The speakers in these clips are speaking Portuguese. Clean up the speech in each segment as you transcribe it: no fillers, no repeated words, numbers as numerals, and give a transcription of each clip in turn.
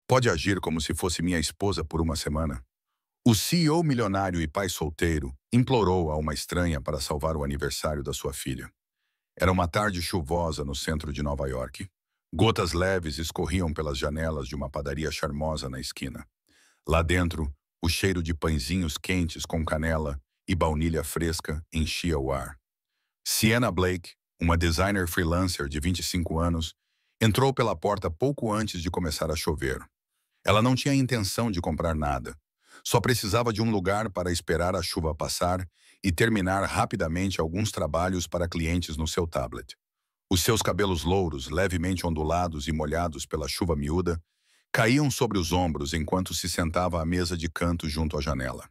Pode agir como se fosse minha esposa por uma semana? O CEO milionário e pai solteiro implorou a uma estranha para salvar o aniversário da sua filha. Era uma tarde chuvosa no centro de Nova York. Gotas leves escorriam pelas janelas de uma padaria charmosa na esquina. Lá dentro, o cheiro de pãezinhos quentes com canela e baunilha fresca enchia o ar. Sienna Blake, uma designer freelancer de 25 anos, entrou pela porta pouco antes de começar a chover. Ela não tinha intenção de comprar nada. Só precisava de um lugar para esperar a chuva passar e terminar rapidamente alguns trabalhos para clientes no seu tablet. Os seus cabelos louros, levemente ondulados e molhados pela chuva miúda, caíam sobre os ombros enquanto se sentava à mesa de canto junto à janela.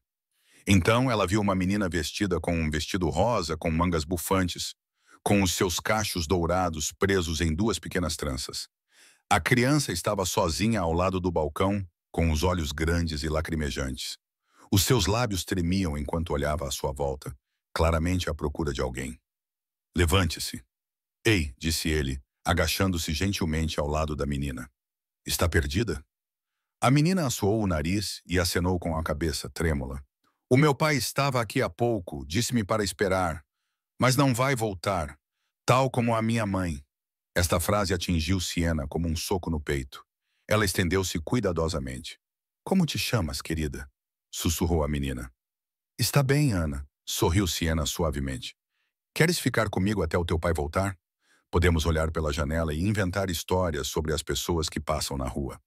Então ela viu uma menina vestida com um vestido rosa com mangas bufantes, com os seus cachos dourados presos em duas pequenas tranças. A criança estava sozinha ao lado do balcão, com os olhos grandes e lacrimejantes. Os seus lábios tremiam enquanto olhava à sua volta, claramente à procura de alguém. Levante-se. Ei, disse ele, agachando-se gentilmente ao lado da menina. Está perdida? A menina assoou o nariz e acenou com a cabeça, trêmula. O meu pai estava aqui há pouco, disse-me para esperar, mas não vai voltar, tal como a minha mãe. Esta frase atingiu Sienna como um soco no peito. Ela estendeu-se cuidadosamente. Como te chamas, querida? Sussurrou a menina. Está bem, Ana, sorriu Sienna suavemente. Queres ficar comigo até o teu pai voltar? Podemos olhar pela janela e inventar histórias sobre as pessoas que passam na rua.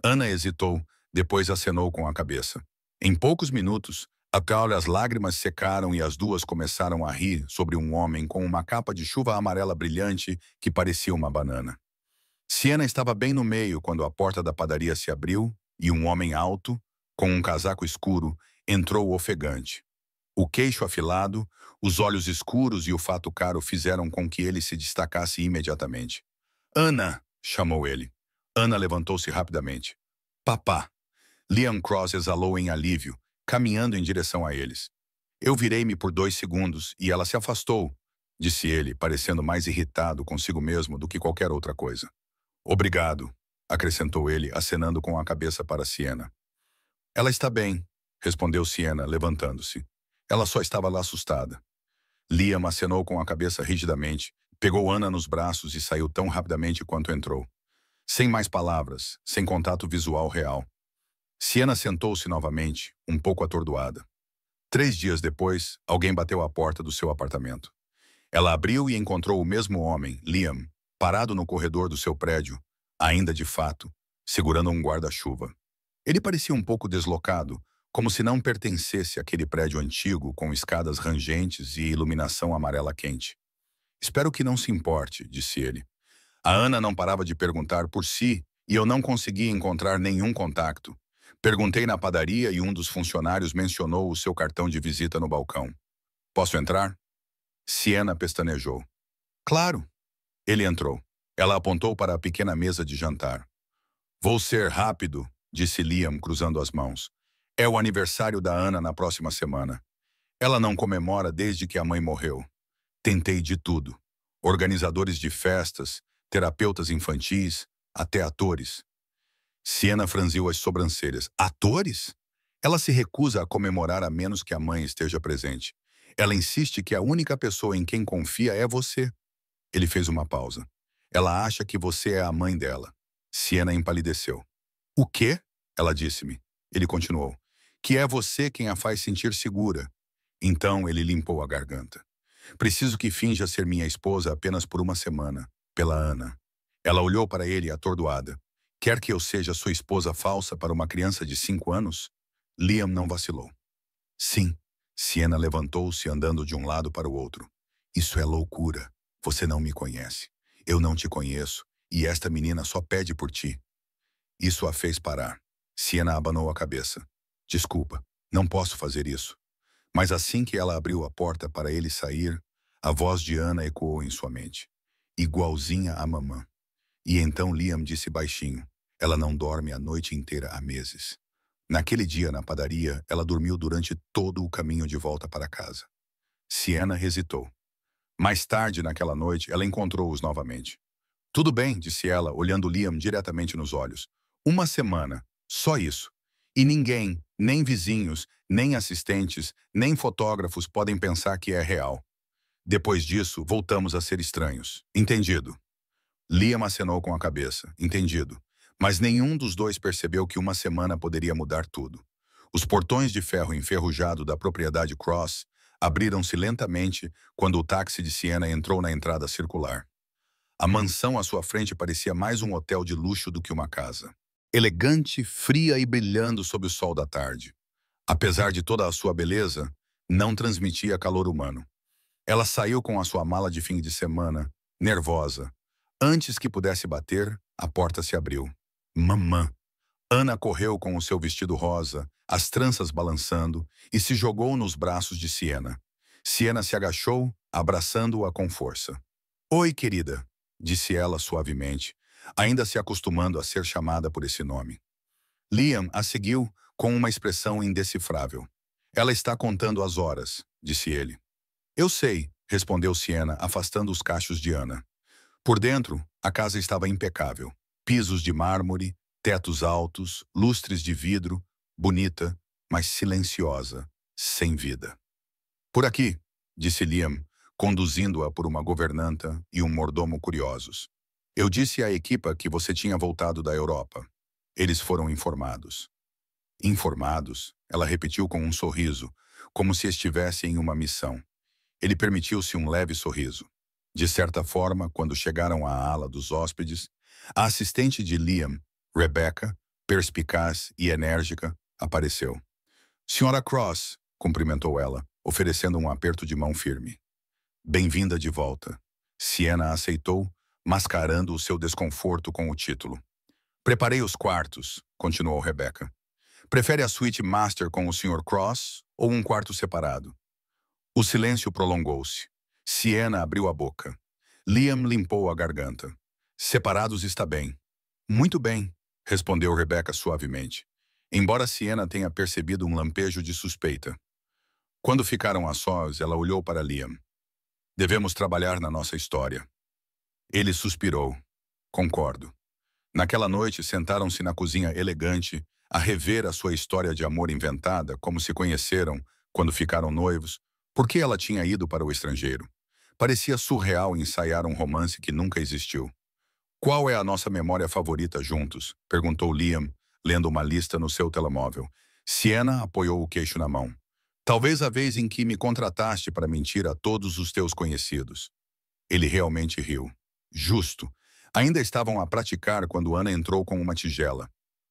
Ana hesitou, depois acenou com a cabeça. Em poucos minutos, as lágrimas secaram e as duas começaram a rir sobre um homem com uma capa de chuva amarela brilhante que parecia uma banana. Sienna estava bem no meio quando a porta da padaria se abriu e um homem alto, com um casaco escuro, entrou ofegante. O queixo afilado, os olhos escuros e o fato caro fizeram com que ele se destacasse imediatamente. Ana! Chamou ele. Ana levantou-se rapidamente. Papá! Liam Cross exalou em alívio, caminhando em direção a eles. Eu virei-me por 2 segundos e ela se afastou, disse ele, parecendo mais irritado consigo mesmo do que qualquer outra coisa. Obrigado, acrescentou ele, acenando com a cabeça para Sienna. Ela está bem, respondeu Sienna, levantando-se. Ela só estava lá assustada. Liam acenou com a cabeça rigidamente, pegou Ana nos braços e saiu tão rapidamente quanto entrou. Sem mais palavras, sem contato visual real. Sienna sentou-se novamente, um pouco atordoada. 3 dias depois, alguém bateu à porta do seu apartamento. Ela abriu e encontrou o mesmo homem, Liam, parado no corredor do seu prédio, ainda de fato, segurando um guarda-chuva. Ele parecia um pouco deslocado, como se não pertencesse àquele prédio antigo com escadas rangentes e iluminação amarela quente. Espero que não se importe, disse ele. A Ana não parava de perguntar por si e eu não conseguia encontrar nenhum contato. Perguntei na padaria e um dos funcionários mencionou o seu cartão de visita no balcão. Posso entrar? Sienna pestanejou. Claro. Ele entrou. Ela apontou para a pequena mesa de jantar. Vou ser rápido, disse Liam, cruzando as mãos. É o aniversário da Ana na próxima semana. Ela não comemora desde que a mãe morreu. Tentei de tudo. Organizadores de festas, terapeutas infantis, até atores. Sienna franziu as sobrancelhas. Atores? Ela se recusa a comemorar a menos que a mãe esteja presente. Ela insiste que a única pessoa em quem confia é você. Ele fez uma pausa. Ela acha que você é a mãe dela. Sienna empalideceu. O quê? Ela disse-me. Ele continuou. Que é você quem a faz sentir segura. Então ele limpou a garganta. Preciso que finja ser minha esposa apenas por uma semana. Pela Ana. Ela olhou para ele atordoada. Quer que eu seja sua esposa falsa para uma criança de 5 anos? Liam não vacilou. Sim. Sienna levantou-se andando de um lado para o outro. Isso é loucura. Você não me conhece. Eu não te conheço. E esta menina só pede por ti. Isso a fez parar. Sienna abanou a cabeça. Desculpa, não posso fazer isso. Mas assim que ela abriu a porta para ele sair, a voz de Ana ecoou em sua mente. Igualzinha à mamã. E então Liam disse baixinho. Ela não dorme a noite inteira há meses. Naquele dia, na padaria, ela dormiu durante todo o caminho de volta para casa. Sienna hesitou. Mais tarde, naquela noite, ela encontrou-os novamente. Tudo bem, disse ela, olhando Liam diretamente nos olhos. Uma semana. Só isso. E ninguém, nem vizinhos, nem assistentes, nem fotógrafos podem pensar que é real. Depois disso, voltamos a ser estranhos. Entendido. Liam acenou com a cabeça. Entendido. Mas nenhum dos dois percebeu que uma semana poderia mudar tudo. Os portões de ferro enferrujado da propriedade Cross abriram-se lentamente quando o táxi de Siena entrou na entrada circular. A mansão à sua frente parecia mais um hotel de luxo do que uma casa. Elegante, fria e brilhando sob o sol da tarde. Apesar de toda a sua beleza, não transmitia calor humano. Ela saiu com a sua mala de fim de semana, nervosa. Antes que pudesse bater, a porta se abriu. Mamã! Ana correu com o seu vestido rosa, as tranças balançando, e se jogou nos braços de Siena. Siena se agachou, abraçando-a com força. Oi, querida, disse ela suavemente, ainda se acostumando a ser chamada por esse nome. Liam a seguiu com uma expressão indecifrável. Ela está contando as horas, disse ele. Eu sei, respondeu Siena, afastando os cachos de Ana. Por dentro, a casa estava impecável. Pisos de mármore, tetos altos, lustres de vidro, bonita, mas silenciosa, sem vida. Por aqui, disse Liam, conduzindo-a por uma governanta e um mordomo curiosos. Eu disse à equipa que você tinha voltado da Europa. Eles foram informados. Informados? Ela repetiu com um sorriso, como se estivesse em uma missão. Ele permitiu-se um leve sorriso. De certa forma, quando chegaram à ala dos hóspedes, a assistente de Liam, Rebecca, perspicaz e enérgica, apareceu. Senhora Cross, cumprimentou ela, oferecendo um aperto de mão firme. Bem-vinda de volta. Siena aceitou, mascarando o seu desconforto com o título. Preparei os quartos, continuou Rebecca. Prefere a suíte master com o Sr. Cross ou um quarto separado? O silêncio prolongou-se. Siena abriu a boca. Liam limpou a garganta. Separados está bem. Muito bem, respondeu Rebecca suavemente, embora Siena tenha percebido um lampejo de suspeita. Quando ficaram a sós, ela olhou para Liam. Devemos trabalhar na nossa história. Ele suspirou. Concordo. Naquela noite, sentaram-se na cozinha elegante, a rever a sua história de amor inventada, como se conheceram quando ficaram noivos, porque ela tinha ido para o estrangeiro. Parecia surreal ensaiar um romance que nunca existiu. Qual é a nossa memória favorita juntos? Perguntou Liam, lendo uma lista no seu telemóvel. Siena apoiou o queixo na mão. Talvez a vez em que me contrataste para mentir a todos os teus conhecidos. Ele realmente riu. Justo. Ainda estavam a praticar quando Ana entrou com uma tigela.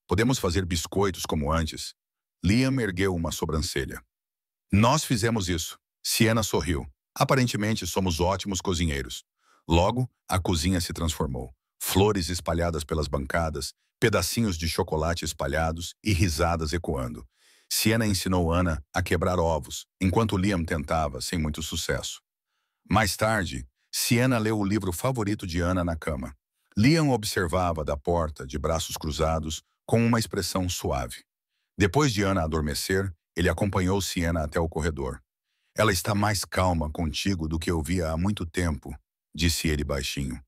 Podemos fazer biscoitos como antes. Liam ergueu uma sobrancelha. Nós fizemos isso. Siena sorriu. Aparentemente somos ótimos cozinheiros. Logo, a cozinha se transformou. Flores espalhadas pelas bancadas, pedacinhos de chocolate espalhados e risadas ecoando. Siena ensinou Ana a quebrar ovos, enquanto Liam tentava, sem muito sucesso. Mais tarde, Siena leu o livro favorito de Ana na cama. Liam observava da porta, de braços cruzados, com uma expressão suave. Depois de Ana adormecer, ele acompanhou Siena até o corredor. Ela está mais calma contigo do que eu via há muito tempo, disse ele baixinho.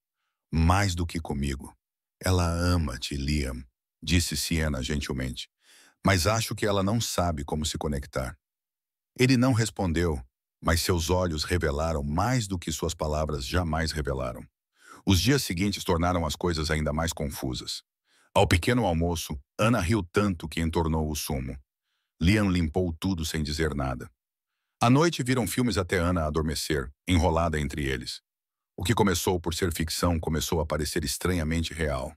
Mais do que comigo. Ela ama-te, Liam, disse Siena gentilmente. Mas acho que ela não sabe como se conectar. Ele não respondeu, mas seus olhos revelaram mais do que suas palavras jamais revelaram. Os dias seguintes tornaram as coisas ainda mais confusas. Ao pequeno almoço, Ana riu tanto que entornou o sumo. Liam limpou tudo sem dizer nada. À noite viram filmes até Ana adormecer, enrolada entre eles. O que começou por ser ficção começou a parecer estranhamente real.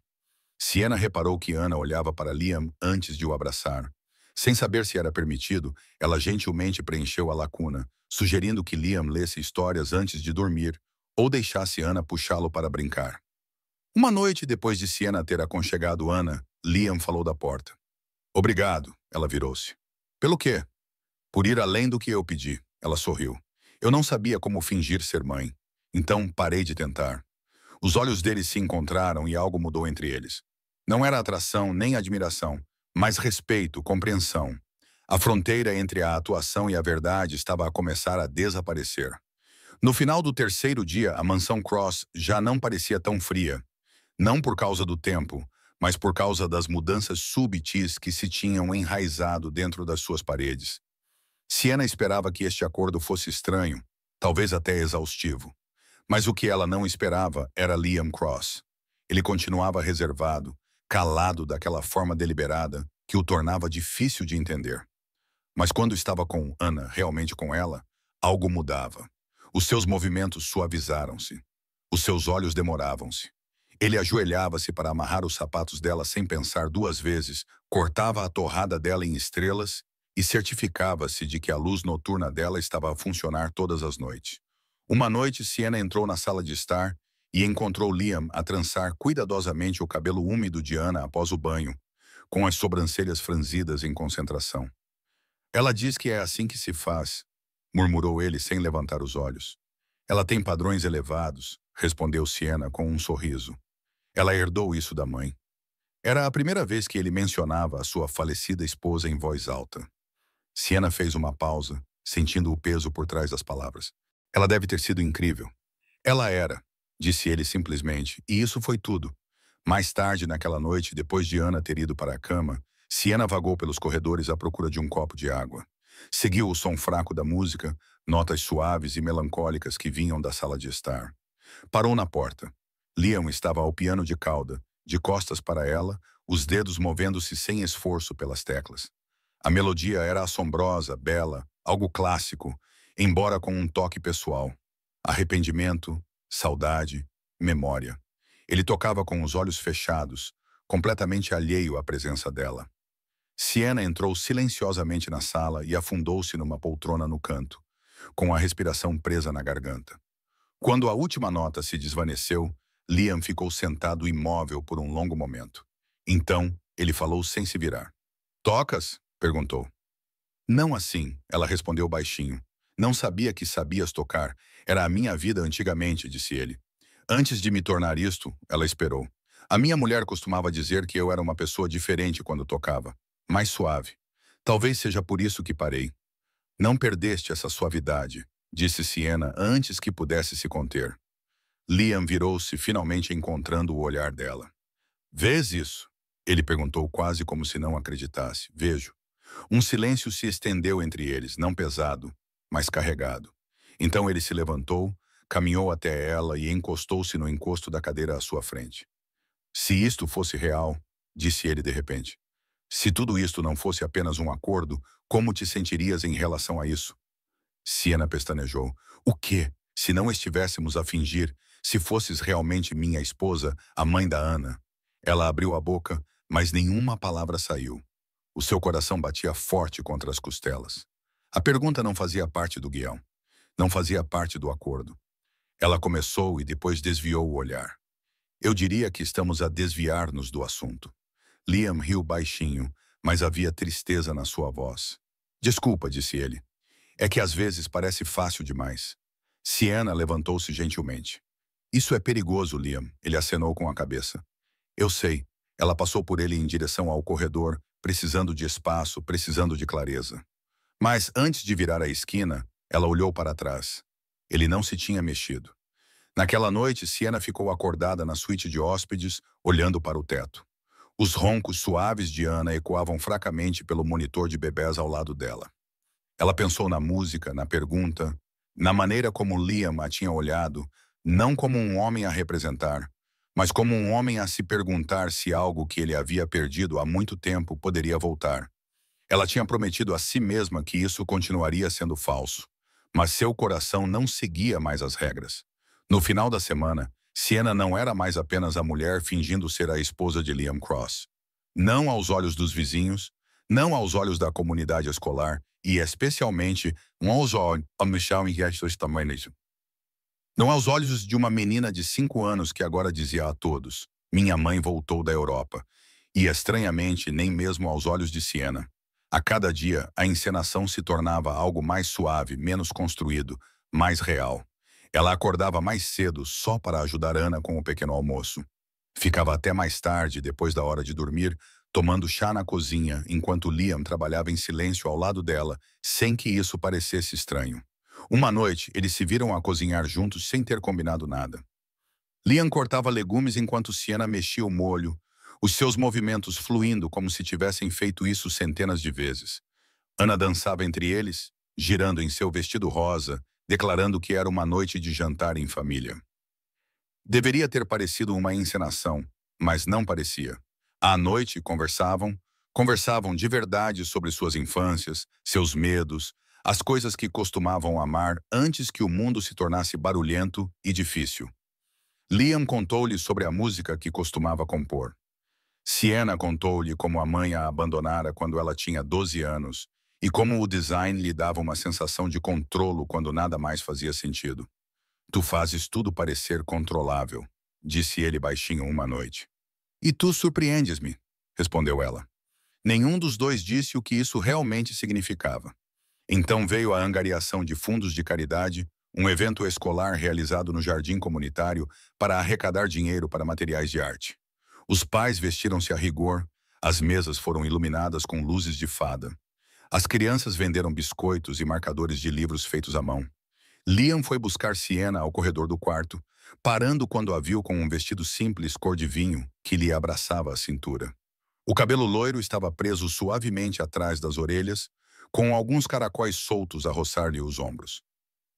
Siena reparou que Ana olhava para Liam antes de o abraçar. Sem saber se era permitido, ela gentilmente preencheu a lacuna, sugerindo que Liam lesse histórias antes de dormir ou deixasse Ana puxá-lo para brincar. Uma noite depois de Siena ter aconchegado Ana, Liam falou da porta. Obrigado, ela virou-se. Pelo quê? Por ir além do que eu pedi, ela sorriu. Eu não sabia como fingir ser mãe. Então parei de tentar. Os olhos deles se encontraram e algo mudou entre eles. Não era atração nem admiração, mas respeito, compreensão. A fronteira entre a atuação e a verdade estava a começar a desaparecer. No final do terceiro dia, a mansão Cross já não parecia tão fria. Não por causa do tempo, mas por causa das mudanças súbitas que se tinham enraizado dentro das suas paredes. Siena esperava que este acordo fosse estranho, talvez até exaustivo. Mas o que ela não esperava era Liam Cross. Ele continuava reservado, calado daquela forma deliberada que o tornava difícil de entender. Mas quando estava com Ana, realmente com ela, algo mudava. Os seus movimentos suavizaram-se. Os seus olhos demoravam-se. Ele ajoelhava-se para amarrar os sapatos dela sem pensar duas vezes, cortava a torrada dela em estrelas e certificava-se de que a luz noturna dela estava a funcionar todas as noites. Uma noite, Siena entrou na sala de estar e encontrou Liam a trançar cuidadosamente o cabelo úmido de Ana após o banho, com as sobrancelhas franzidas em concentração. Ela diz que é assim que se faz, murmurou ele sem levantar os olhos. Ela tem padrões elevados, respondeu Siena com um sorriso. Ela herdou isso da mãe. Era a primeira vez que ele mencionava a sua falecida esposa em voz alta. Siena fez uma pausa, sentindo o peso por trás das palavras. Ela deve ter sido incrível. Ela era, disse ele simplesmente, e isso foi tudo. Mais tarde naquela noite, depois de Ana ter ido para a cama, Siena vagou pelos corredores à procura de um copo de água. Seguiu o som fraco da música, notas suaves e melancólicas que vinham da sala de estar. Parou na porta. Liam estava ao piano de cauda, de costas para ela, os dedos movendo-se sem esforço pelas teclas. A melodia era assombrosa, bela, algo clássico, embora com um toque pessoal. Arrependimento, saudade, memória. Ele tocava com os olhos fechados, completamente alheio à presença dela. Siena entrou silenciosamente na sala e afundou-se numa poltrona no canto, com a respiração presa na garganta. Quando a última nota se desvaneceu, Liam ficou sentado imóvel por um longo momento. Então, ele falou sem se virar. "Tocas?" perguntou. "Não assim", ela respondeu baixinho. "Não sabia que sabias tocar. Era a minha vida antigamente", disse ele. "Antes de me tornar isto", ela esperou. "A minha mulher costumava dizer que eu era uma pessoa diferente quando tocava. Mais suave. Talvez seja por isso que parei." "Não perdeste essa suavidade", disse Siena antes que pudesse se conter. Liam virou-se, finalmente encontrando o olhar dela. "Vês isso?" Ele perguntou quase como se não acreditasse. "Vejo." Um silêncio se estendeu entre eles, não pesado, mas carregado. Então ele se levantou, caminhou até ela e encostou-se no encosto da cadeira à sua frente. "Se isto fosse real", disse ele de repente, "se tudo isto não fosse apenas um acordo, como te sentirias em relação a isso?" Siena pestanejou. "O quê? Se não estivéssemos a fingir, se fosses realmente minha esposa, a mãe da Ana?" Ela abriu a boca, mas nenhuma palavra saiu. O seu coração batia forte contra as costelas. A pergunta não fazia parte do guião. Não fazia parte do acordo. Ela começou e depois desviou o olhar. "Eu diria que estamos a desviar-nos do assunto." Liam riu baixinho, mas havia tristeza na sua voz. "Desculpa", disse ele. "É que às vezes parece fácil demais." Siena levantou-se gentilmente. "Isso é perigoso, Liam", ele acenou com a cabeça. "Eu sei." Ela passou por ele em direção ao corredor, precisando de espaço, precisando de clareza. Mas antes de virar a esquina, ela olhou para trás. Ele não se tinha mexido. Naquela noite, Siena ficou acordada na suíte de hóspedes, olhando para o teto. Os roncos suaves de Ana ecoavam fracamente pelo monitor de bebés ao lado dela. Ela pensou na música, na pergunta, na maneira como Liam a tinha olhado, não como um homem a representar, mas como um homem a se perguntar se algo que ele havia perdido há muito tempo poderia voltar. Ela tinha prometido a si mesma que isso continuaria sendo falso, mas seu coração não seguia mais as regras. No final da semana, Siena não era mais apenas a mulher fingindo ser a esposa de Liam Cross. Não aos olhos dos vizinhos, não aos olhos da comunidade escolar e, especialmente, não aos olhos não aos olhos de uma menina de 5 anos que agora dizia a todos: "Minha mãe voltou da Europa." E, estranhamente, nem mesmo aos olhos de Siena. A cada dia, a encenação se tornava algo mais suave, menos construído, mais real. Ela acordava mais cedo só para ajudar Ana com o pequeno almoço. Ficava até mais tarde, depois da hora de dormir, tomando chá na cozinha, enquanto Liam trabalhava em silêncio ao lado dela, sem que isso parecesse estranho. Uma noite, eles se viram a cozinhar juntos sem ter combinado nada. Liam cortava legumes enquanto Siena mexia o molho, os seus movimentos fluindo como se tivessem feito isso centenas de vezes. Ana dançava entre eles, girando em seu vestido rosa, declarando que era uma noite de jantar em família. Deveria ter parecido uma encenação, mas não parecia. À noite, conversavam de verdade sobre suas infâncias, seus medos, as coisas que costumavam amar antes que o mundo se tornasse barulhento e difícil. Liam contou-lhe sobre a música que costumava compor. Sienna contou-lhe como a mãe a abandonara quando ela tinha 12 anos e como o design lhe dava uma sensação de controlo quando nada mais fazia sentido. Tu fazes tudo parecer controlável, disse ele baixinho uma noite. E tu surpreendes-me, respondeu ela. Nenhum dos dois disse o que isso realmente significava. Então veio a angariação de fundos de caridade, um evento escolar realizado no jardim comunitário para arrecadar dinheiro para materiais de arte. Os pais vestiram-se a rigor, as mesas foram iluminadas com luzes de fada. As crianças venderam biscoitos e marcadores de livros feitos à mão. Liam foi buscar Sienna ao corredor do quarto, parando quando a viu com um vestido simples cor de vinho que lhe abraçava a cintura. O cabelo loiro estava preso suavemente atrás das orelhas, com alguns caracóis soltos a roçar-lhe os ombros.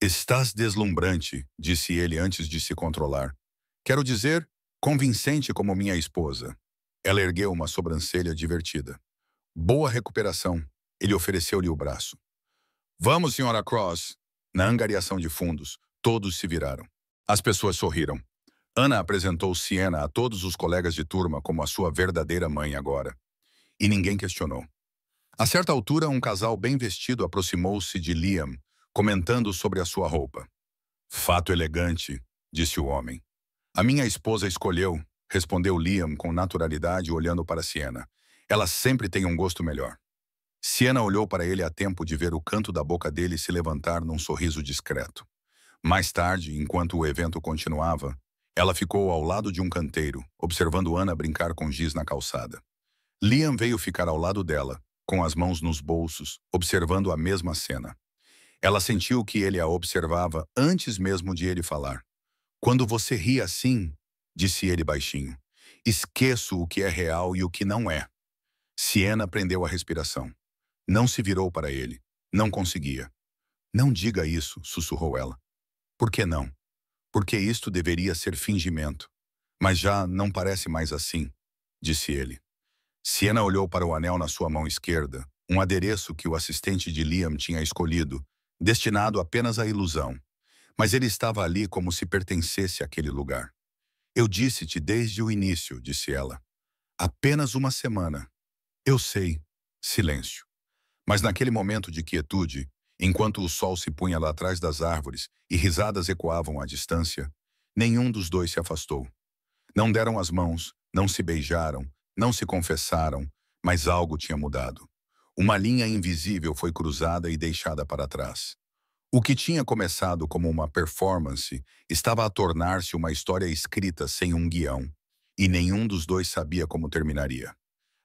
Estás deslumbrante, disse ele antes de se controlar. Quero dizer, convincente como minha esposa. Ela ergueu uma sobrancelha divertida. Boa recuperação. Ele ofereceu-lhe o braço. Vamos, Sra. Cross. Na angariação de fundos, todos se viraram. As pessoas sorriram. Ana apresentou Sienna a todos os colegas de turma como a sua verdadeira mãe agora. E ninguém questionou. A certa altura, um casal bem vestido aproximou-se de Liam, comentando sobre a sua roupa. Fato elegante, disse o homem. A minha esposa escolheu, respondeu Liam com naturalidade olhando para Sienna. Ela sempre tem um gosto melhor. Sienna olhou para ele a tempo de ver o canto da boca dele se levantar num sorriso discreto. Mais tarde, enquanto o evento continuava, ela ficou ao lado de um canteiro, observando Ana brincar com giz na calçada. Liam veio ficar ao lado dela, com as mãos nos bolsos, observando a mesma cena. Ela sentiu que ele a observava antes mesmo de ele falar. Quando você ri assim, disse ele baixinho, esqueço o que é real e o que não é. Sienna prendeu a respiração. Não se virou para ele. Não conseguia. Não diga isso, sussurrou ela. Por que não? Porque isto deveria ser fingimento. Mas já não parece mais assim, disse ele. Sienna olhou para o anel na sua mão esquerda, um adereço que o assistente de Liam tinha escolhido, destinado apenas à ilusão. Mas ele estava ali como se pertencesse àquele lugar. Eu disse-te desde o início, disse ela. Apenas uma semana. Eu sei. Silêncio. Mas naquele momento de quietude, enquanto o sol se punha lá atrás das árvores e risadas ecoavam à distância, nenhum dos dois se afastou. Não deram as mãos, não se beijaram, não se confessaram, mas algo tinha mudado. Uma linha invisível foi cruzada e deixada para trás. O que tinha começado como uma performance estava a tornar-se uma história escrita sem um guião, e nenhum dos dois sabia como terminaria.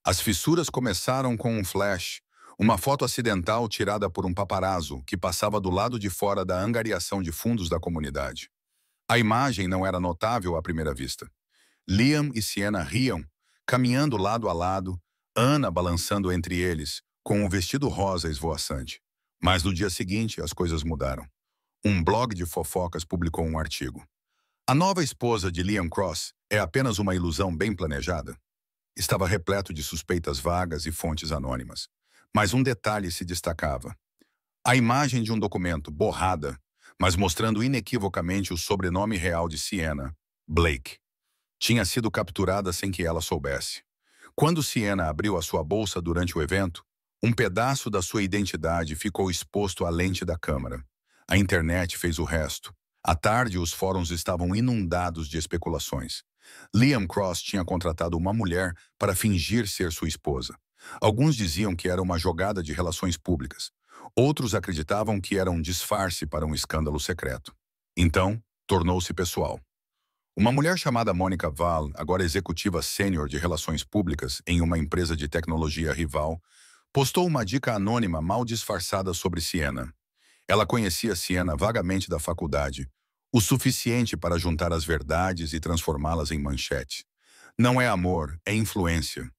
As fissuras começaram com um flash, uma foto acidental tirada por um paparazzo que passava do lado de fora da angariação de fundos da comunidade. A imagem não era notável à primeira vista. Liam e Sienna riam, caminhando lado a lado, Ana balançando entre eles, com um vestido rosa esvoaçante. Mas no dia seguinte, as coisas mudaram. Um blog de fofocas publicou um artigo. A nova esposa de Liam Cross é apenas uma ilusão bem planejada? Estava repleto de suspeitas vagas e fontes anônimas. Mas um detalhe se destacava. A imagem de um documento borrada, mas mostrando inequivocamente o sobrenome real de Sienna, Blake, tinha sido capturada sem que ela soubesse. Quando Sienna abriu a sua bolsa durante o evento, um pedaço da sua identidade ficou exposto à lente da câmera. A internet fez o resto. À tarde, os fóruns estavam inundados de especulações. Liam Cross tinha contratado uma mulher para fingir ser sua esposa. Alguns diziam que era uma jogada de relações públicas. Outros acreditavam que era um disfarce para um escândalo secreto. Então, tornou-se pessoal. Uma mulher chamada Mônica Val, agora executiva sênior de relações públicas em uma empresa de tecnologia rival, postou uma dica anônima mal disfarçada sobre Sienna. Ela conhecia Sienna vagamente da faculdade, o suficiente para juntar as verdades e transformá-las em manchete. Não é amor, é influência.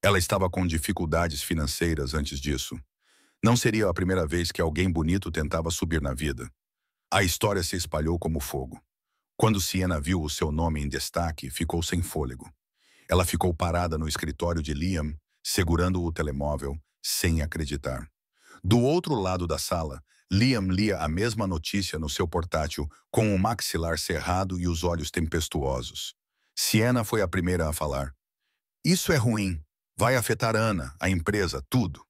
Ela estava com dificuldades financeiras antes disso. Não seria a primeira vez que alguém bonito tentava subir na vida. A história se espalhou como fogo. Quando Sienna viu o seu nome em destaque, ficou sem fôlego. Ela ficou parada no escritório de Liam, segurando o telemóvel, sem acreditar. Do outro lado da sala, Liam lia a mesma notícia no seu portátil, com o maxilar cerrado e os olhos tempestuosos. Sienna foi a primeira a falar. Isso é ruim. Vai afetar Ana, a empresa, tudo.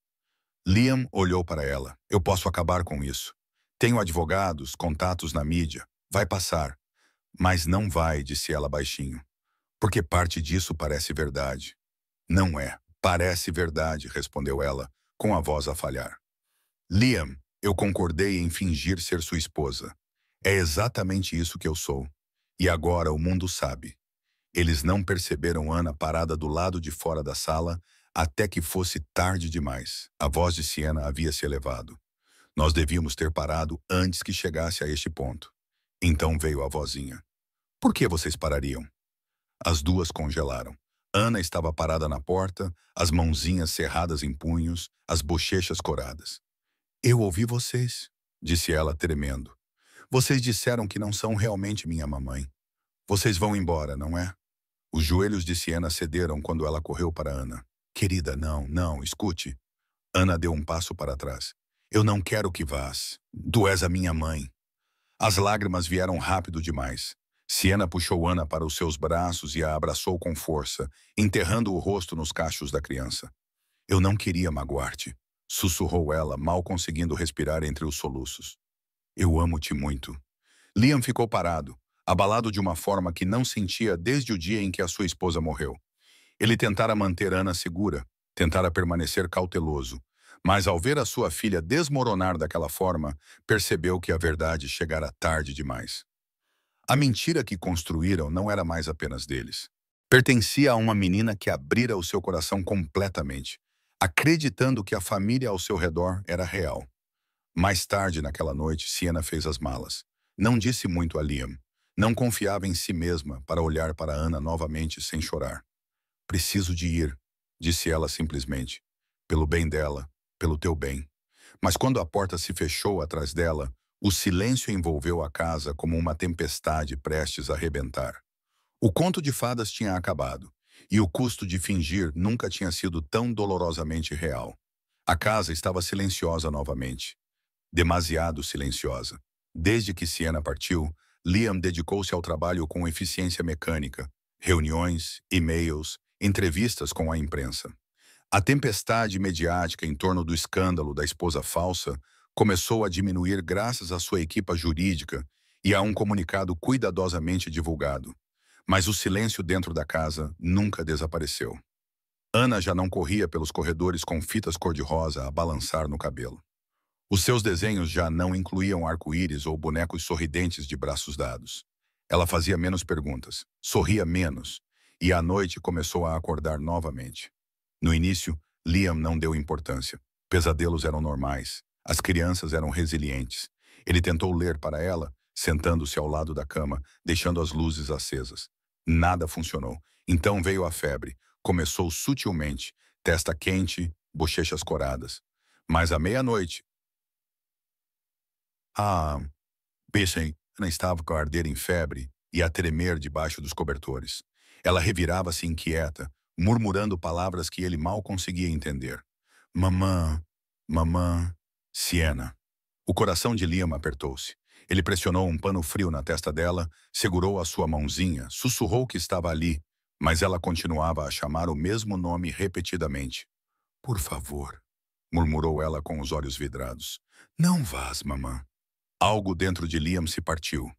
Liam olhou para ela. Eu posso acabar com isso. Tenho advogados, contatos na mídia. Vai passar. Mas não vai, disse ela baixinho. Porque parte disso parece verdade. Não é. Parece verdade, respondeu ela, com a voz a falhar. Liam, eu concordei em fingir ser sua esposa. É exatamente isso que eu sou. E agora o mundo sabe. Eles não perceberam Ana parada do lado de fora da sala até que fosse tarde demais. A voz de Sienna havia se elevado. Nós devíamos ter parado antes que chegasse a este ponto. Então veio a vozinha. Por que vocês parariam? As duas congelaram. Ana estava parada na porta, as mãozinhas cerradas em punhos, as bochechas coradas. Eu ouvi vocês, disse ela tremendo. Vocês disseram que não são realmente minha mamãe. Vocês vão embora, não é? Os joelhos de Sienna cederam quando ela correu para Ana. Querida, não, escute. Ana deu um passo para trás. Eu não quero que vás. Tu és a minha mãe. As lágrimas vieram rápido demais. Sienna puxou Ana para os seus braços e a abraçou com força, enterrando o rosto nos cachos da criança. Eu não queria magoar-te, sussurrou ela, mal conseguindo respirar entre os soluços. Eu amo-te muito. Liam ficou parado, abalado de uma forma que não sentia desde o dia em que a sua esposa morreu. Ele tentara manter Ana segura, tentara permanecer cauteloso, mas ao ver a sua filha desmoronar daquela forma, percebeu que a verdade chegara tarde demais. A mentira que construíram não era mais apenas deles. Pertencia a uma menina que abrira o seu coração completamente, acreditando que a família ao seu redor era real. Mais tarde naquela noite, Sienna fez as malas. Não disse muito a Liam. Não confiava em si mesma para olhar para Ana novamente sem chorar. Preciso de ir, disse ela simplesmente. Pelo bem dela, pelo teu bem. Mas quando a porta se fechou atrás dela, o silêncio envolveu a casa como uma tempestade prestes a rebentar. O conto de fadas tinha acabado, e o custo de fingir nunca tinha sido tão dolorosamente real. A casa estava silenciosa novamente. Demasiado silenciosa. Desde que Sienna partiu, Liam dedicou-se ao trabalho com eficiência mecânica, reuniões, e-mails, entrevistas com a imprensa. A tempestade mediática em torno do escândalo da esposa falsa começou a diminuir graças à sua equipa jurídica e a um comunicado cuidadosamente divulgado. Mas o silêncio dentro da casa nunca desapareceu. Ana já não corria pelos corredores com fitas cor-de-rosa a balançar no cabelo. Os seus desenhos já não incluíam arco-íris ou bonecos sorridentes de braços dados. Ela fazia menos perguntas, sorria menos, e à noite começou a acordar novamente. No início, Liam não deu importância. Pesadelos eram normais. As crianças eram resilientes. Ele tentou ler para ela, sentando-se ao lado da cama, deixando as luzes acesas. Nada funcionou. Então veio a febre. Começou sutilmente, testa quente, bochechas coradas. Mas à meia-noite, a Ana estava com a arder em febre e a tremer debaixo dos cobertores. Ela revirava-se inquieta, murmurando palavras que ele mal conseguia entender. Mamã, mamã, Sienna. O coração de Liam apertou-se. Ele pressionou um pano frio na testa dela, segurou a sua mãozinha, sussurrou que estava ali, mas ela continuava a chamar o mesmo nome repetidamente. Por favor, murmurou ela com os olhos vidrados. Não vás, mamã. Algo dentro de Liam se partiu.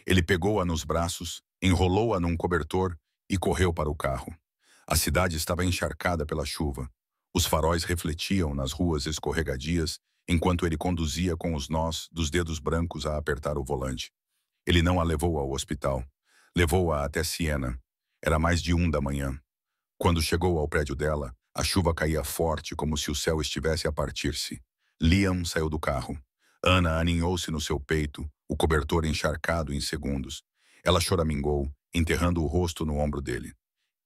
Ele pegou-a nos braços, enrolou-a num cobertor e correu para o carro. A cidade estava encharcada pela chuva. Os faróis refletiam nas ruas escorregadias enquanto ele conduzia com os nós dos dedos brancos a apertar o volante. Ele não a levou ao hospital. Levou-a até Sienna. Era mais de 1 da manhã. Quando chegou ao prédio dela, a chuva caía forte como se o céu estivesse a partir-se. Liam saiu do carro. Ana aninhou-se no seu peito, o cobertor encharcado em segundos. Ela choramingou, enterrando o rosto no ombro dele.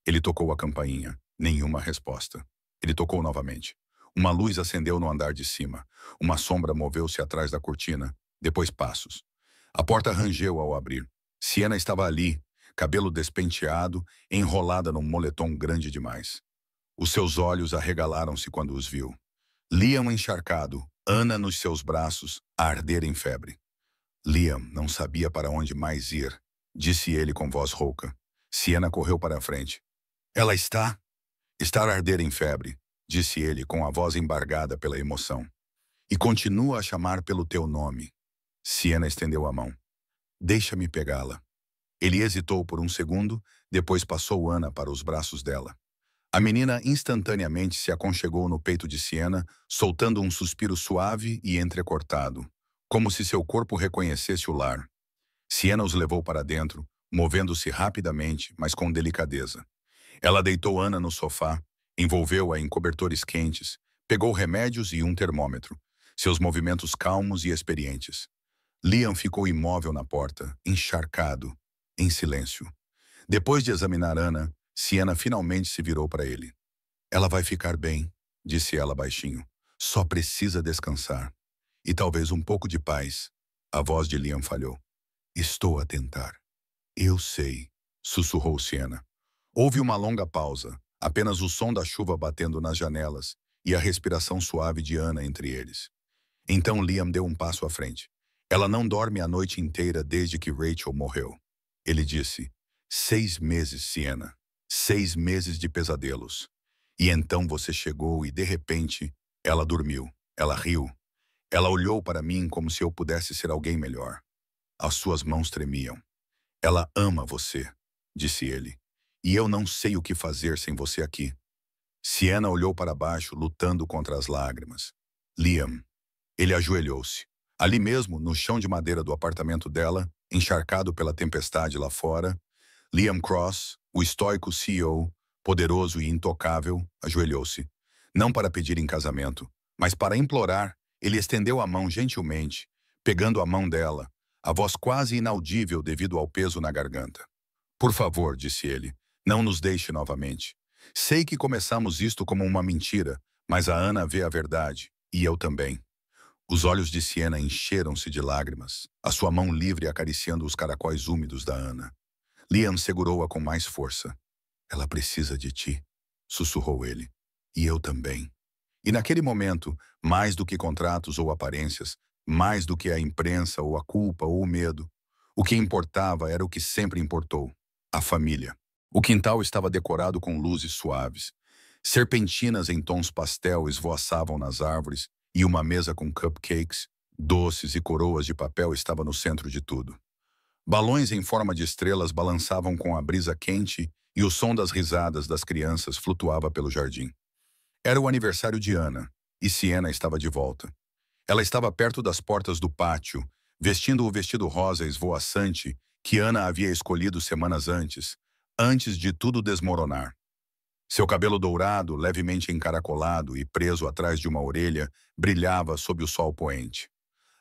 Ele tocou a campainha. Nenhuma resposta. Ele tocou novamente. Uma luz acendeu no andar de cima. Uma sombra moveu-se atrás da cortina. Depois passos. A porta rangeu ao abrir. Siena estava ali, cabelo despenteado, enrolada num moletom grande demais. Os seus olhos arregalaram-se quando os viu. Liam encharcado, Ana nos seus braços, a arder em febre. Liam não sabia para onde mais ir, disse ele com voz rouca. Siena correu para a frente. Ela está? Está a arder em febre, disse ele com a voz embargada pela emoção. E continua a chamar pelo teu nome. Siena estendeu a mão. Deixa-me pegá-la. Ele hesitou por um segundo, depois passou Ana para os braços dela. A menina instantaneamente se aconchegou no peito de Siena, soltando um suspiro suave e entrecortado, como se seu corpo reconhecesse o lar. Siena os levou para dentro, movendo-se rapidamente, mas com delicadeza. Ela deitou Ana no sofá, envolveu-a em cobertores quentes, pegou remédios e um termômetro, seus movimentos calmos e experientes. Liam ficou imóvel na porta, encharcado, em silêncio. Depois de examinar Ana, Siena finalmente se virou para ele. Ela vai ficar bem, disse ela baixinho. Só precisa descansar. E talvez um pouco de paz. A voz de Liam falhou. Estou a tentar. Eu sei, sussurrou Siena. Houve uma longa pausa, apenas o som da chuva batendo nas janelas e a respiração suave de Ana entre eles. Então Liam deu um passo à frente. Ela não dorme a noite inteira desde que Rachel morreu. Ele disse, 6 meses, Siena. 6 meses de pesadelos. E então você chegou e, de repente, ela dormiu. Ela riu. Ela olhou para mim como se eu pudesse ser alguém melhor. As suas mãos tremiam. Ela ama você, disse ele. E eu não sei o que fazer sem você aqui. Siena olhou para baixo, lutando contra as lágrimas. Liam. Ele ajoelhou-se. Ali mesmo, no chão de madeira do apartamento dela, encharcado pela tempestade lá fora, Liam Cross, o estoico CEO, poderoso e intocável, ajoelhou-se. Não para pedir em casamento, mas para implorar, ele estendeu a mão gentilmente, pegando a mão dela, a voz quase inaudível devido ao peso na garganta. Por favor, disse ele, não nos deixe novamente. Sei que começamos isto como uma mentira, mas a Ana vê a verdade, e eu também. Os olhos de Siena encheram-se de lágrimas, a sua mão livre acariciando os caracóis úmidos da Ana. Liam segurou-a com mais força. Ela precisa de ti, sussurrou ele. E eu também. E naquele momento, mais do que contratos ou aparências, mais do que a imprensa ou a culpa ou o medo, o que importava era o que sempre importou, a família. O quintal estava decorado com luzes suaves. Serpentinas em tons pastel esvoaçavam nas árvores e uma mesa com cupcakes, doces e coroas de papel estava no centro de tudo. Balões em forma de estrelas balançavam com a brisa quente e o som das risadas das crianças flutuava pelo jardim. Era o aniversário de Ana, e Siena estava de volta. Ela estava perto das portas do pátio, vestindo o vestido rosa esvoaçante que Ana havia escolhido semanas antes de tudo desmoronar. Seu cabelo dourado, levemente encaracolado e preso atrás de uma orelha, brilhava sob o sol poente.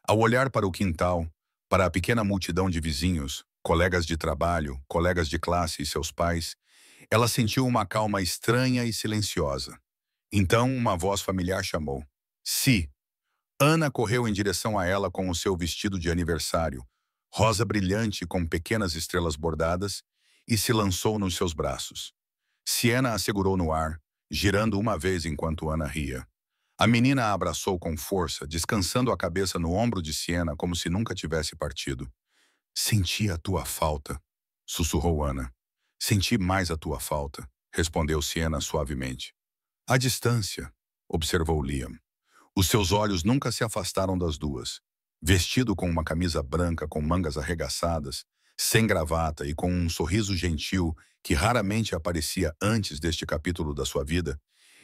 Ao olhar para o quintal, para a pequena multidão de vizinhos, colegas de trabalho, colegas de classe e seus pais, ela sentiu uma calma estranha e silenciosa. Então uma voz familiar chamou. Si. Ana correu em direção a ela com o seu vestido de aniversário, rosa brilhante com pequenas estrelas bordadas, e se lançou nos seus braços. Siena a segurou no ar, girando uma vez enquanto Ana ria. A menina a abraçou com força, descansando a cabeça no ombro de Siena como se nunca tivesse partido. Senti a tua falta, sussurrou Ana. Senti mais a tua falta, respondeu Siena suavemente. À distância, observou Liam. Os seus olhos nunca se afastaram das duas. Vestido com uma camisa branca com mangas arregaçadas, sem gravata e com um sorriso gentil que raramente aparecia antes deste capítulo da sua vida,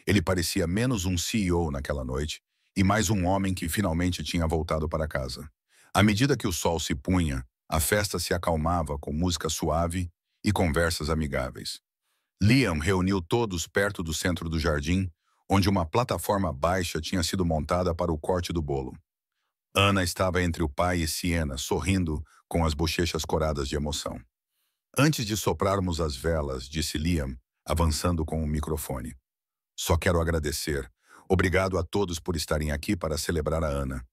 ele parecia menos um CEO naquela noite e mais um homem que finalmente tinha voltado para casa. À medida que o sol se punha, a festa se acalmava com música suave e conversas amigáveis. Liam reuniu todos perto do centro do jardim, onde uma plataforma baixa tinha sido montada para o corte do bolo. Ana estava entre o pai e Siena, sorrindo com as bochechas coradas de emoção. Antes de soprarmos as velas, disse Liam, avançando com o microfone. Só quero agradecer. Obrigado a todos por estarem aqui para celebrar a Ana.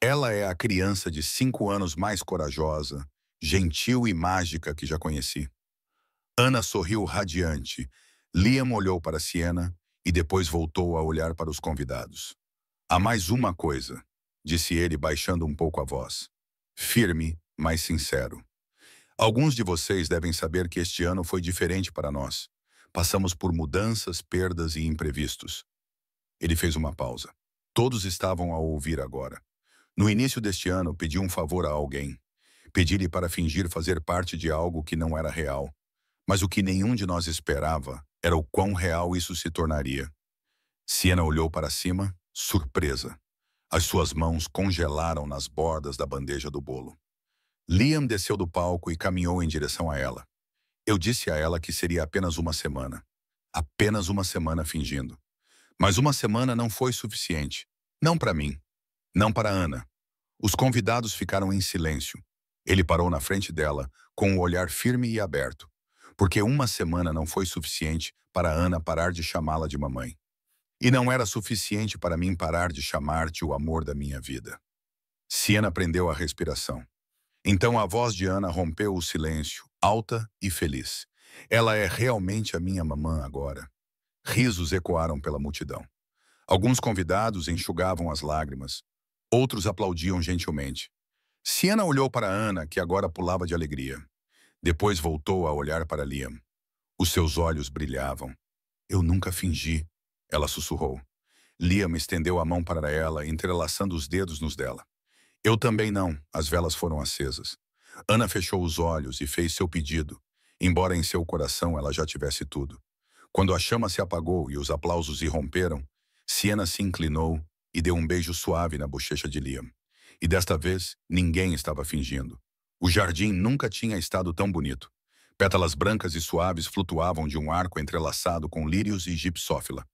Ela é a criança de 5 anos mais corajosa, gentil e mágica que já conheci. Ana sorriu radiante. Liam olhou para Siena e depois voltou a olhar para os convidados. Há mais uma coisa, disse ele baixando um pouco a voz. Firme, mas sincero. Alguns de vocês devem saber que este ano foi diferente para nós. Passamos por mudanças, perdas e imprevistos. Ele fez uma pausa. Todos estavam a ouvir agora. No início deste ano, pedi um favor a alguém. Pedi-lhe para fingir fazer parte de algo que não era real. Mas o que nenhum de nós esperava era o quão real isso se tornaria. Siena olhou para cima, surpresa. As suas mãos congelaram nas bordas da bandeja do bolo. Liam desceu do palco e caminhou em direção a ela. Eu disse a ela que seria apenas uma semana. Apenas uma semana fingindo. Mas uma semana não foi suficiente. Não para mim. Não para Ana. Os convidados ficaram em silêncio. Ele parou na frente dela, com o olhar firme e aberto. Porque uma semana não foi suficiente para Ana parar de chamá-la de mamãe. E não era suficiente para mim parar de chamar-te o amor da minha vida. Siena prendeu a respiração. Então a voz de Ana rompeu o silêncio, alta e feliz. Ela é realmente a minha mamã agora. Risos ecoaram pela multidão. Alguns convidados enxugavam as lágrimas. Outros aplaudiam gentilmente. Siena olhou para Ana, que agora pulava de alegria. Depois voltou a olhar para Liam. Os seus olhos brilhavam. Eu nunca fingi, ela sussurrou. Liam estendeu a mão para ela, entrelaçando os dedos nos dela. Eu também não, as velas foram acesas. Ana fechou os olhos e fez seu pedido, embora em seu coração ela já tivesse tudo. Quando a chama se apagou e os aplausos irromperam, Siena se inclinou e deu um beijo suave na bochecha de Liam. E desta vez, ninguém estava fingindo. O jardim nunca tinha estado tão bonito. Pétalas brancas e suaves flutuavam de um arco entrelaçado com lírios e gipsófila.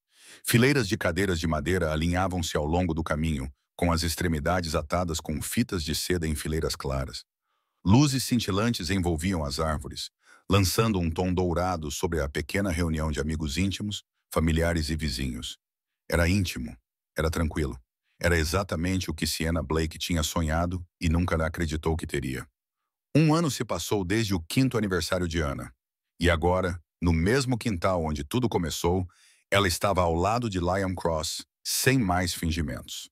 Fileiras de cadeiras de madeira alinhavam-se ao longo do caminho, com as extremidades atadas com fitas de seda em fileiras claras. Luzes cintilantes envolviam as árvores, lançando um tom dourado sobre a pequena reunião de amigos íntimos, familiares e vizinhos. Era íntimo, era tranquilo. Era exatamente o que Siena Blake tinha sonhado e nunca acreditou que teria. Um ano se passou desde o 5º aniversário de Ana. E agora, no mesmo quintal onde tudo começou, ela estava ao lado de Liam Cross, sem mais fingimentos.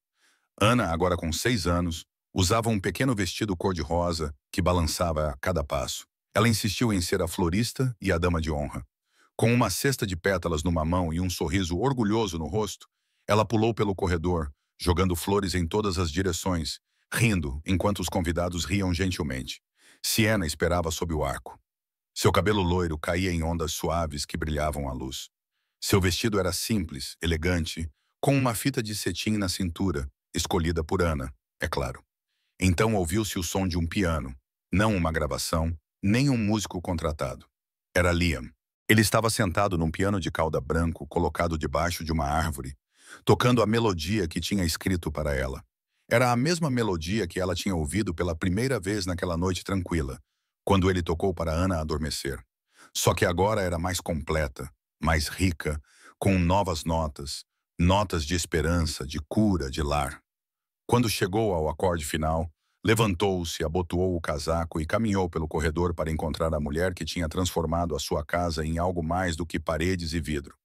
Ana, agora com 6 anos, usava um pequeno vestido cor-de-rosa que balançava a cada passo. Ela insistiu em ser a florista e a dama de honra. Com uma cesta de pétalas numa mão e um sorriso orgulhoso no rosto, ela pulou pelo corredor, jogando flores em todas as direções, rindo enquanto os convidados riam gentilmente. Siena esperava sob o arco. Seu cabelo loiro caía em ondas suaves que brilhavam à luz. Seu vestido era simples, elegante, com uma fita de cetim na cintura, escolhida por Ana, é claro. Então ouviu-se o som de um piano, não uma gravação, nem um músico contratado. Era Liam. Ele estava sentado num piano de cauda branco colocado debaixo de uma árvore, tocando a melodia que tinha escrito para ela. Era a mesma melodia que ela tinha ouvido pela primeira vez naquela noite tranquila, quando ele tocou para Ana adormecer. Só que agora era mais completa, mais rica, com novas notas, notas de esperança, de cura, de lar. Quando chegou ao acorde final, levantou-se, abotoou o casaco e caminhou pelo corredor para encontrar a mulher que tinha transformado a sua casa em algo mais do que paredes e vidro.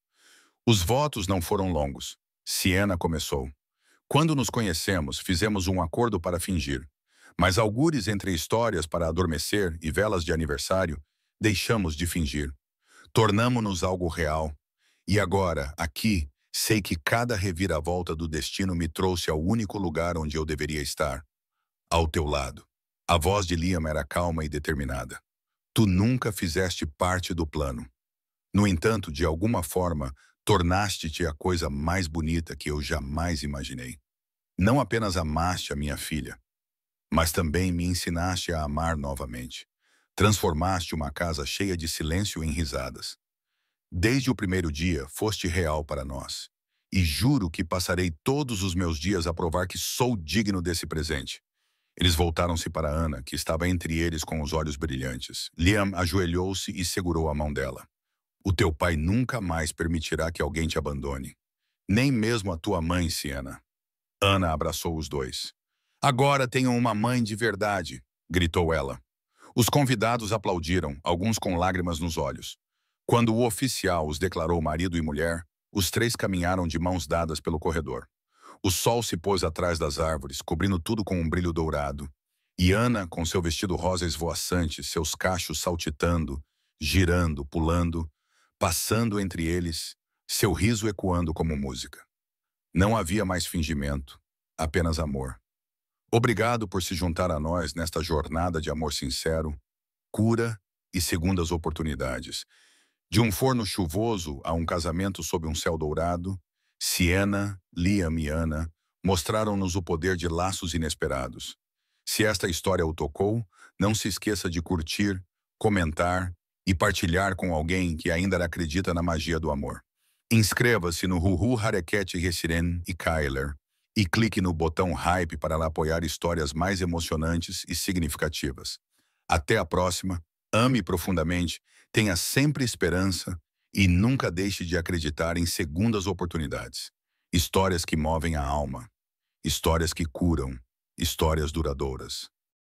Os votos não foram longos. Siena começou. Quando nos conhecemos, fizemos um acordo para fingir. Mas algures entre histórias para adormecer e velas de aniversário, deixamos de fingir. Tornamo-nos algo real. E agora, aqui, sei que cada reviravolta do destino me trouxe ao único lugar onde eu deveria estar. Ao teu lado. A voz de Liam era calma e determinada. Tu nunca fizeste parte do plano. No entanto, de alguma forma, tornaste-te a coisa mais bonita que eu jamais imaginei. Não apenas amaste a minha filha, mas também me ensinaste a amar novamente. Transformaste uma casa cheia de silêncio em risadas. Desde o primeiro dia, foste real para nós. E juro que passarei todos os meus dias a provar que sou digno desse presente. Eles voltaram-se para Ana, que estava entre eles com os olhos brilhantes. Liam ajoelhou-se e segurou a mão dela. O teu pai nunca mais permitirá que alguém te abandone. Nem mesmo a tua mãe, Siena. Ana abraçou os dois. Agora tenho uma mãe de verdade, gritou ela. Os convidados aplaudiram, alguns com lágrimas nos olhos. Quando o oficial os declarou marido e mulher, os três caminharam de mãos dadas pelo corredor. O sol se pôs atrás das árvores, cobrindo tudo com um brilho dourado. E Ana, com seu vestido rosa esvoaçante, seus cachos saltitando, girando, pulando, passando entre eles, seu riso ecoando como música. Não havia mais fingimento, apenas amor. Obrigado por se juntar a nós nesta jornada de amor sincero, cura e segundas oportunidades. De um forno chuvoso a um casamento sob um céu dourado, Siena, Liam e Ana mostraram-nos o poder de laços inesperados. Se esta história o tocou, não se esqueça de curtir, comentar e partilhar com alguém que ainda acredita na magia do amor. Inscreva-se no Huhu Hareketi Resiren e Kyler e clique no botão Hype para apoiar histórias mais emocionantes e significativas. Até a próxima, ame profundamente, tenha sempre esperança e nunca deixe de acreditar em segundas oportunidades. Histórias que movem a alma, histórias que curam, histórias duradouras.